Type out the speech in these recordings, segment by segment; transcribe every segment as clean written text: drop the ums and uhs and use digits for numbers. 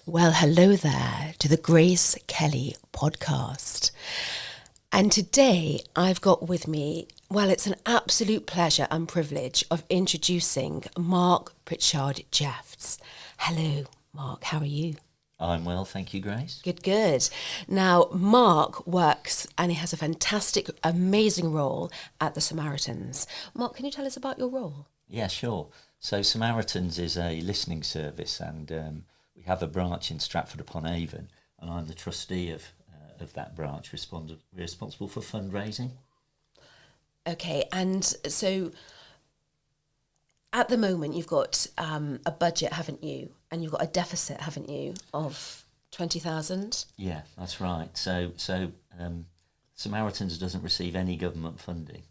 Well, hello there to the GraceKelly Podcast. And today I've got with me, well, it's an absolute pleasure and privilege of introducing Mark Pritchard-Jeffs. Hello, Mark, how are you? I'm well, thank you, Grace. Good, good. Now, Mark works and he has a fantastic, amazing role at the Samaritans. Mark, can you tell us about your role? Yeah, sure. So Samaritans is a listening service, and we have a branch in Stratford-upon-Avon, and I'm the trustee of that branch, responsible for fundraising. Okay, and so at the moment you've got a budget, haven't you? And you've got a deficit, haven't you, of 20,000? Yeah, that's right. So Samaritans doesn't receive any government funding.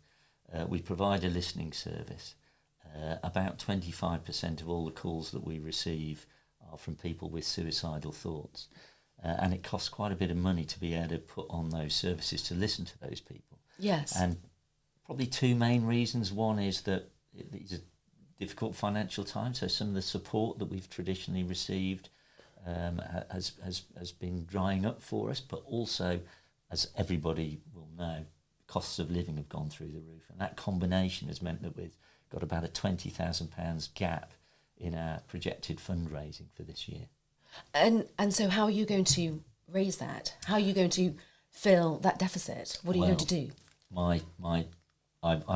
We provide a listening service. About 25% of all the calls that we receive are from people with suicidal thoughts. And it costs quite a bit of money to be able to put on those services to listen to those people. Yes. And probably two main reasons. One is that these are difficult financial times, so some of the support that we've traditionally received has been drying up for us, but also, as everybody will know, costs of living have gone through the roof, and that combination has meant that we've got about a £20,000 gap in our projected fundraising for this year. And so how are you going to raise that? How are you going to fill that deficit? What are you going to do? I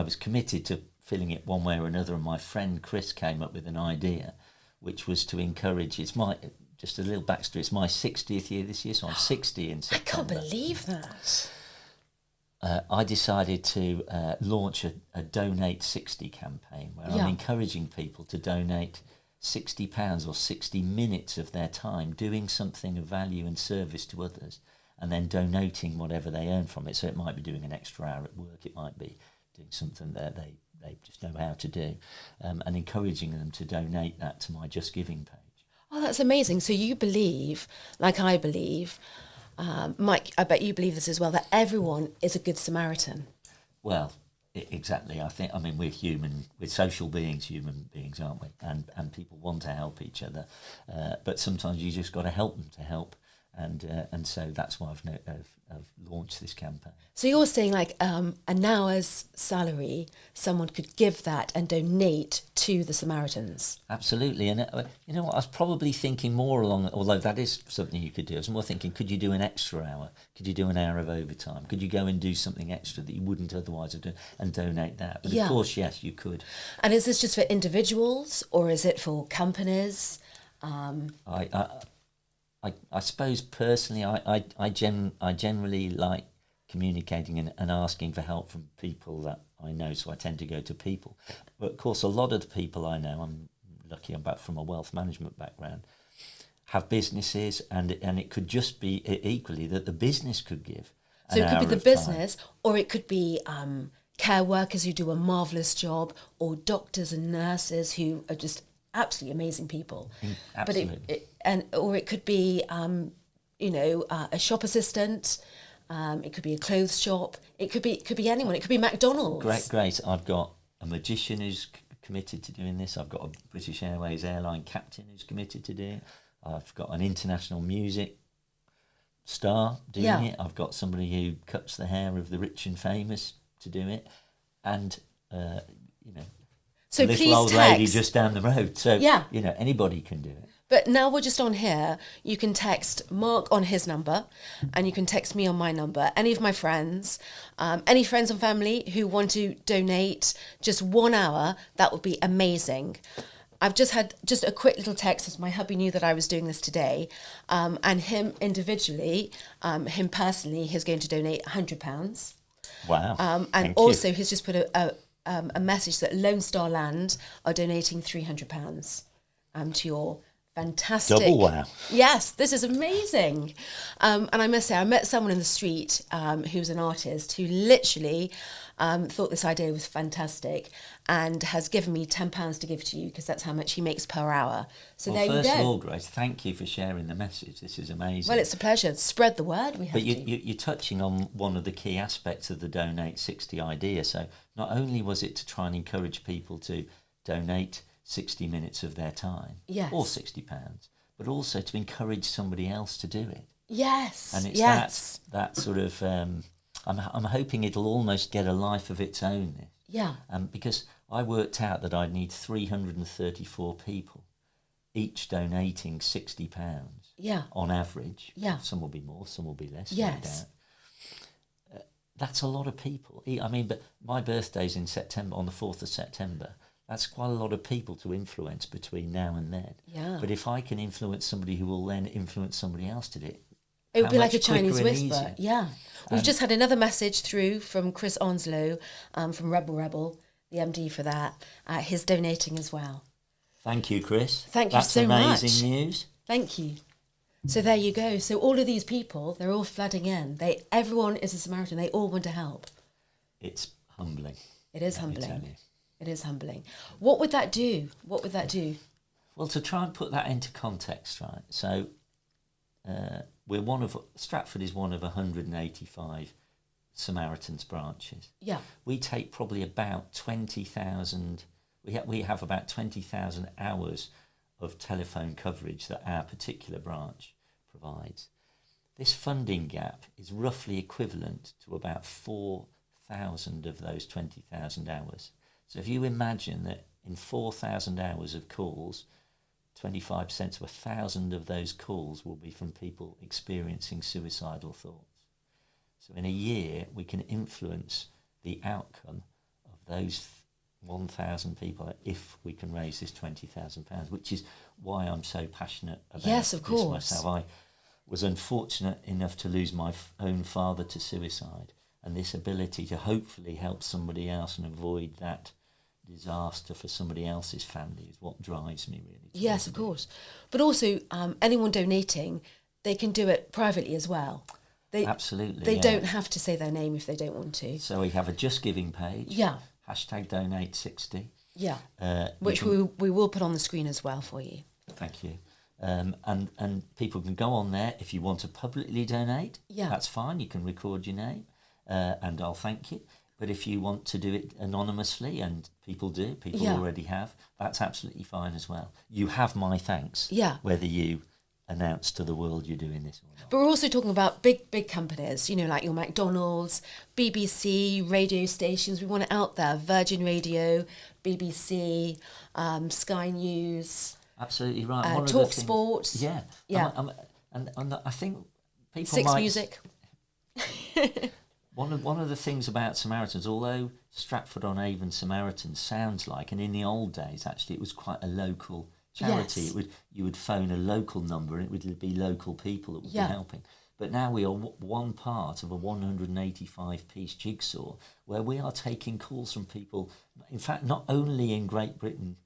was committed to filling it one way or another, and my friend Chris came up with an idea, which was to encourage. Just a little backstory. It's my 60th year this year, so I'm 60 in September. I can't believe that. I decided to launch a Donate 60 campaign, where I'm encouraging people to donate £60 or 60 minutes of their time doing something of value and service to others, and then donating whatever they earn from it. So it might be doing an extra hour at work, it might be doing something that they just know how to do, and encouraging them to donate that to my Just Giving page. Oh, that's amazing. So you believe, like I believe, Mike, I bet you believe this as well, that everyone is a good Samaritan. Well, exactly. I mean, we're social beings, human beings, aren't we? And people want to help each other, but sometimes you just got to help them to help. And so that's why I've launched this campaign. So you're saying like an hour's salary, someone could give that and donate to the Samaritans? Absolutely. And you know what, I was probably thinking more along, although that is something you could do, I was more thinking, could you do an extra hour? Could you do an hour of overtime? Could you go and do something extra that you wouldn't otherwise have done and donate that? But of course, yes, you could. And is this just for individuals or is it for companies? I suppose personally, I generally like communicating and asking for help from people that I know, so I tend to go to people. But of course, a lot of the people I know, I'm lucky, I'm back from a wealth management background, have businesses, and it could just be equally that the business could give. So it could be the business, or it could be care workers who do a marvellous job, or doctors and nurses who are just absolutely amazing people. Absolutely. Or it could be, a shop assistant. It could be a clothes shop. It could be anyone. It could be McDonald's. Great. I've got a magician who's committed to doing this. I've got a British Airways airline captain who's committed to doing it. I've got an international music star doing it. I've got somebody who cuts the hair of the rich and famous to do it, and So a little please old text. lady just down the road. So anybody can do it. But now we're just on here. You can text Mark on his number, and you can text me on my number. Any of my friends, any friends and family who want to donate just 1 hour, that would be amazing. I've just had a quick little text as my hubby knew that I was doing this today, and him individually, him personally, he's going to donate £100. Wow. And Thank also you. he's just put a message that Lone Star Land are donating £300 to your fantastic... Double wow. Yes, this is amazing. And I must say, I met someone in the street who's an artist who literally thought this idea was fantastic and has given me £10 to give to you because that's how much he makes per hour. So Well, there you go. first of all, Grace, thank you for sharing the message. This is amazing. Well, it's a pleasure. Spread the word. But you're touching on one of the key aspects of the Donate 60 idea. So not only was it to try and encourage people to donate 60 minutes of their time, Yes. or £60, but also to encourage somebody else to do it. Yes. And it's yes. that sort of, I'm hoping it'll almost get a life of its own. Yeah. Because I worked out that I'd need 334 people, each donating £60 on average. Yeah. Some will be more, some will be less, Yes. no doubt. That's a lot of people. I mean, but my birthday's in September, on the 4th of September. That's quite a lot of people to influence between now and then. Yeah. But if I can influence somebody who will then influence somebody else to do it, it would be like a much quicker Chinese and whisper. easier. Yeah. We've just had another message through from Chris Onslow from Rebel, the MD for that. He's donating as well. Thank you, Chris. Thank you so much. That's amazing news. Thank you. So there you go. So all of these people, they're all flooding in. Everyone is a Samaritan. They all want to help. It's humbling. It is humbling. It is humbling. What would that do? Well, to try and put that into context, right? So Stratford is one of 185 Samaritans branches. Yeah. We take probably about 20,000. We have about 20,000 hours of telephone coverage that our particular branch provides. This funding gap is roughly equivalent to about 4,000 of those 20,000 hours. So if you imagine that in 4,000 hours of calls, 25% to 1,000 of those calls will be from people experiencing suicidal thoughts. So in a year, we can influence the outcome of those 1,000 people if we can raise this £20,000, which is why I'm so passionate about yes, of course. this myself. I was unfortunate enough to lose my own father to suicide, and this ability to hopefully help somebody else and avoid that disaster for somebody else's family is what drives me really. Yes, of course. But also, anyone donating, they can do it privately as well. Absolutely. They don't have to say their name if they don't want to. So we have a Just Giving page. Yeah. #donate60. Yeah. Which we will put on the screen as well for you. Thank you. And people can go on there if you want to publicly donate. Yeah. That's fine. You can record your name, and I'll thank you. But if you want to do it anonymously, and people already have, that's absolutely fine as well. You have my thanks. Yeah. Whether you announce to the world you're doing this or not. But we're also talking about big companies, like your McDonald's, BBC, radio stations. We want it out there. Virgin Radio, BBC, Sky News. Absolutely right. Talk Sport. Yeah. Yeah. And I think people Six might... Music. One of the things about Samaritans, although Stratford-on-Avon Samaritans sounds like, and in the old days actually it was quite a local charity. Yes. You would phone a local number and it would be local people that would be helping. But now we are one part of a 185-piece jigsaw where we are taking calls from people, in fact, not only in Great Britain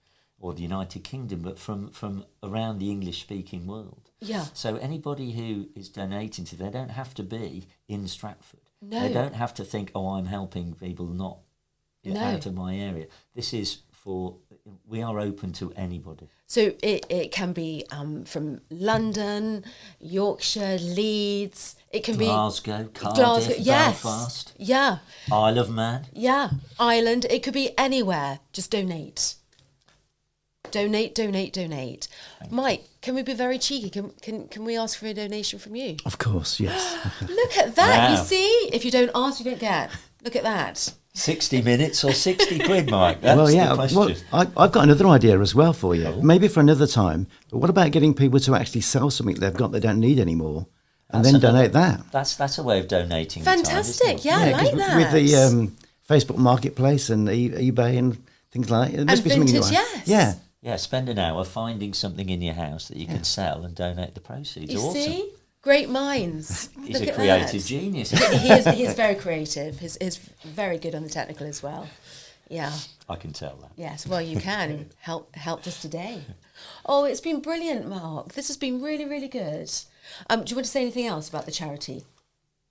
or the United Kingdom, but from around the English-speaking world. Yeah. So anybody who is donating they don't have to be in Stratford. No. They don't have to think, I'm helping people not out of my area. This is we are open to anybody. So it can be from London, Yorkshire, Leeds. It can Glasgow, be Cardiff, yes. Belfast. Yeah. Isle of Man. Yeah. Ireland. It could be anywhere. Just donate. Donate. Mike, can we be very cheeky? Can we ask for a donation from you? Of course, yes. Look at that. Wow. You see? If you don't ask, you don't get. Look at that. 60 minutes or 60 quid, Mike? That's the question. Well, I've got another idea as well for you. Maybe for another time. But what about getting people to actually sell something they've got they don't need anymore and then donate that? That's a way of donating. Fantastic. Time, I like that. With the Facebook Marketplace and eBay and things like that. It must be vintage, something yes. Yeah. Yeah, spend an hour finding something in your house that you can sell and donate the proceeds. You awesome. see? Great minds. He's Look a at creative that. genius. He is very creative. He's very good on the technical as well. Yeah. I can tell that. Yes, well, you can help us today. Oh, it's been brilliant, Mark. This has been really, really good. Do you want to say anything else about the charity?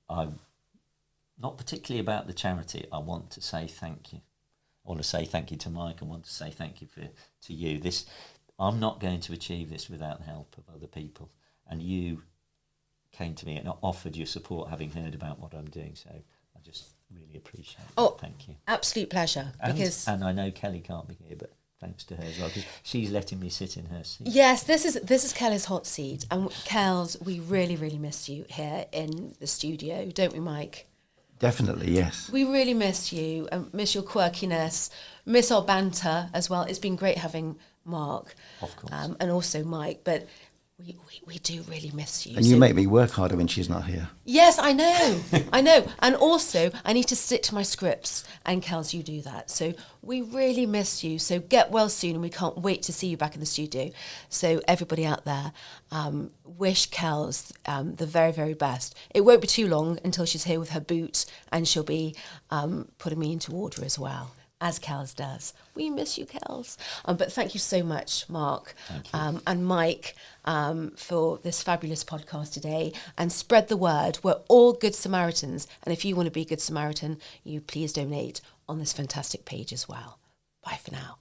Not particularly about the charity. I want to say thank you. I want to say thank you to Mike. I want to say thank you to you. I'm not going to achieve this without the help of other people. And you came to me and offered your support, having heard about what I'm doing. So I just really appreciate it. Thank you. Absolute pleasure. And I know Kelly can't be here, but thanks to her as well, because she's letting me sit in her seat. Yes, this is Kelly's hot seat. And Kels, we really, really miss you here in the studio, don't we, Mike? Definitely, yes. We really miss you and miss your quirkiness, miss our banter as well. It's been great having Mark. Of course. And also Mike, but we do really miss you. And you make me work harder when she's not here. Yes, I know. I know. And also, I need to stick to my scripts. And Kels, you do that. So we really miss you. So get well soon. And we can't wait to see you back in the studio. So everybody out there, wish Kels the very, very best. It won't be too long until she's here with her boot. And she'll be putting me into order as well, as Kels does. We miss you, Kels. But thank you so much, Mark. Thank you. And Mike, for this fabulous podcast today. And spread the word. We're all good Samaritans. And if you want to be a good Samaritan, you please donate on this fantastic page as well. Bye for now.